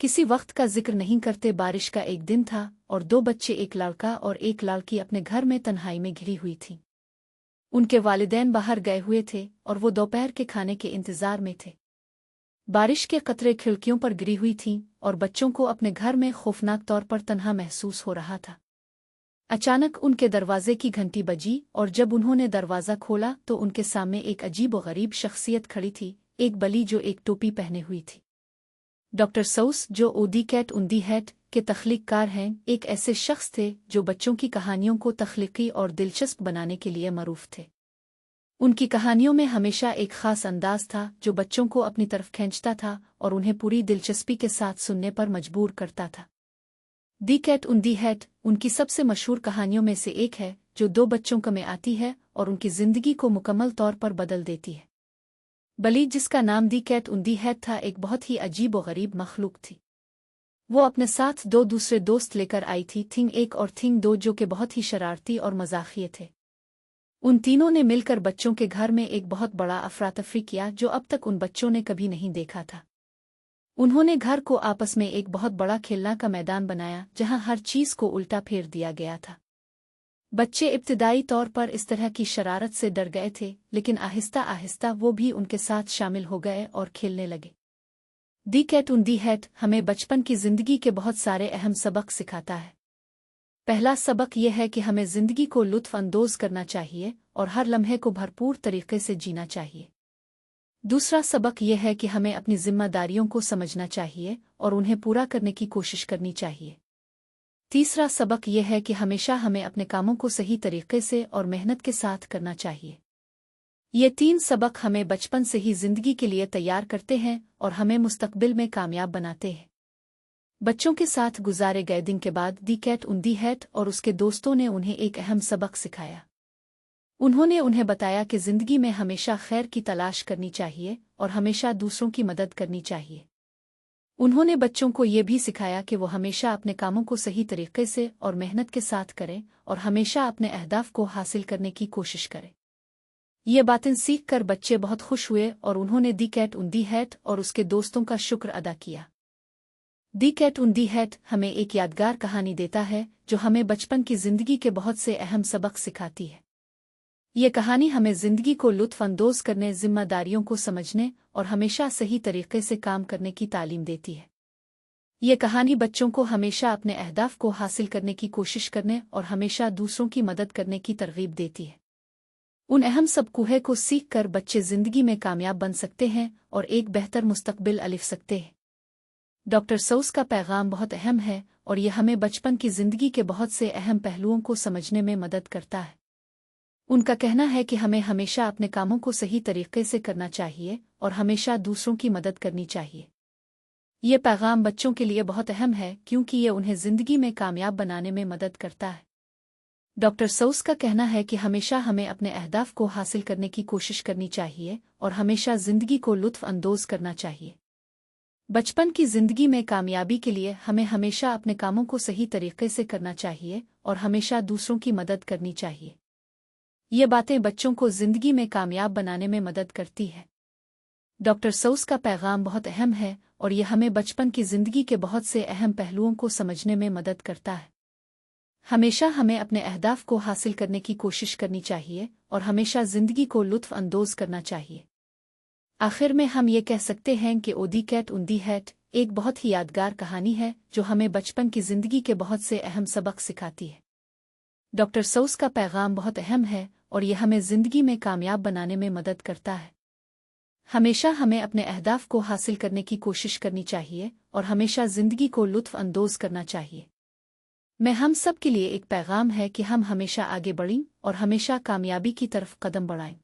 किसी वक्त का जिक्र नहीं करते। बारिश का एक दिन था और दो बच्चे, एक लड़का और एक लड़की, अपने घर में तन्हाई में घिरी हुई थीं। उनके वालिदैन बाहर गए हुए थे और वो दोपहर के खाने के इंतजार में थे। बारिश के कतरे खिड़कियों पर गिरी हुई थीं और बच्चों को अपने घर में खौफनाक तौर पर तन्हा महसूस हो रहा था। अचानक उनके दरवाजे की घंटी बजी और जब उन्होंने दरवाज़ा खोला तो उनके सामने एक अजीब व गरीब शख्सियत खड़ी थी, एक बली जो एक टोपी पहने हुई थी। डॉक्टर सौस, जो ओदी कैट उन्दी हैट के तख्लीक़कार हैं, एक ऐसे शख्स थे जो बच्चों की कहानियों को तख्लीकी और दिलचस्प बनाने के लिए मरूफ थे। उनकी कहानियों में हमेशा एक ख़ास अंदाज था जो बच्चों को अपनी तरफ खींचता था और उन्हें पूरी दिलचस्पी के साथ सुनने पर मजबूर करता था। दी कैट उन्दी हैट उनकी सबसे मशहूर कहानियों में से एक है जो दो बच्चों में आती है और उनकी ज़िंदगी को मुकम्मल तौर पर बदल देती है। बली, जिसका नाम दी कैट उन्दी हैट था, एक बहुत ही अजीब व गरीब मखलूक थी। वो अपने साथ दो दूसरे दोस्त लेकर आई थी, थिंग एक और थिंग दो, जो कि बहुत ही शरारती और मजाकिये थे। उन तीनों ने मिलकर बच्चों के घर में एक बहुत बड़ा अफरातफरी किया जो अब तक उन बच्चों ने कभी नहीं देखा था। उन्होंने घर को आपस में एक बहुत बड़ा खेलना का मैदान बनाया जहां हर चीज को उल्टा फेर दिया गया था। बच्चे इब्तिदाई तौर पर इस तरह की शरारत से डर गए थे, लेकिन आहिस्ता आहिस्ता वो भी उनके साथ शामिल हो गए और खेलने लगे। दी कैट उन्दी हैट हमें बचपन की जिंदगी के बहुत सारे अहम सबक सिखाता है। पहला सबक यह है कि हमें जिंदगी को लुत्फ अंदोज करना चाहिए और हर लम्हे को भरपूर तरीके से जीना चाहिए। दूसरा सबक यह है कि हमें अपनी जिम्मेदारियों को समझना चाहिए और उन्हें पूरा करने की कोशिश करनी चाहिए। तीसरा सबक यह है कि हमेशा हमें अपने कामों को सही तरीके से और मेहनत के साथ करना चाहिए। ये तीन सबक हमें बचपन से ही जिंदगी के लिए तैयार करते हैं और हमें मुस्तकबिल में कामयाब बनाते हैं। बच्चों के साथ गुजारे गए दिन के बाद दी कैट उन्दी हैट और उसके दोस्तों ने उन्हें एक अहम सबक सिखाया। उन्होंने उन्हें बताया कि जिंदगी में हमेशा खैर की तलाश करनी चाहिए और हमेशा दूसरों की मदद करनी चाहिए। उन्होंने बच्चों को ये भी सिखाया कि वो हमेशा अपने कामों को सही तरीके से और मेहनत के साथ करें और हमेशा अपने अहदाफ को हासिल करने की कोशिश करें। ये बातें सीख कर बच्चे बहुत खुश हुए और उन्होंने दी कैट उन्दी हैट और उसके दोस्तों का शुक्र अदा किया। दी कैट उन्दी हैट हमें एक यादगार कहानी देता है जो हमें बचपन की जिंदगी के बहुत से अहम सबक सिखाती है। ये कहानी हमें जिंदगी को लुत्फ अंदोज करने, जिम्मेदारियों को समझने और हमेशा सही तरीके से काम करने की तालीम देती है। ये कहानी बच्चों को हमेशा अपने अहदाफ को हासिल करने की कोशिश करने और हमेशा दूसरों की मदद करने की तरगीब देती है। उन अहम सबकों को सीख कर बच्चे जिंदगी में कामयाब बन सकते हैं और एक बेहतर मुस्तकबिल अलिफ सकते हैं। डॉक्टर सौस का पैगाम बहुत अहम है और यह हमें बचपन की जिंदगी के बहुत से अहम पहलुओं को समझने में मदद करता है। उनका कहना है कि हमें हमेशा अपने कामों को सही तरीके से करना चाहिए और हमेशा दूसरों की मदद करनी चाहिए। ये पैगाम बच्चों के लिए बहुत अहम है क्योंकि ये उन्हें जिंदगी में कामयाब बनाने में मदद करता है। डॉक्टर सौस का कहना है कि हमेशा हमें अपने अहदाफ को हासिल करने की कोशिश करनी चाहिए और हमेशा जिंदगी को लुत्फ अंदोज करना चाहिए। बचपन की जिंदगी में कामयाबी के लिए हमें हमेशा अपने कामों को सही तरीके से करना चाहिए और हमेशा दूसरों की मदद करनी चाहिए। ये बातें बच्चों को जिंदगी में कामयाब बनाने में मदद करती है। डॉक्टर सौस का पैगाम बहुत अहम है और यह हमें बचपन की जिंदगी के बहुत से अहम पहलुओं को समझने में मदद करता है। हमेशा हमें अपने अहदाफ को हासिल करने की कोशिश करनी चाहिए और हमेशा जिंदगी को लुत्फ अंदोज करना चाहिए। आखिर में हम ये कह सकते हैं कि ओदी कैट उन्दी हैट एक बहुत ही यादगार कहानी है जो हमें बचपन की जिंदगी के बहुत से अहम सबक सिखाती है। डॉक्टर सौस का पैगाम बहुत अहम है और यह हमें जिंदगी में कामयाब बनाने में मदद करता है। हमेशा हमें अपने अहदाफ को हासिल करने की कोशिश करनी चाहिए और हमेशा जिंदगी को लुत्फ अंदोज करना चाहिए। मैं हम सब के लिए एक पैगाम है कि हम हमेशा आगे बढ़ें और हमेशा कामयाबी की तरफ कदम बढ़ाएं।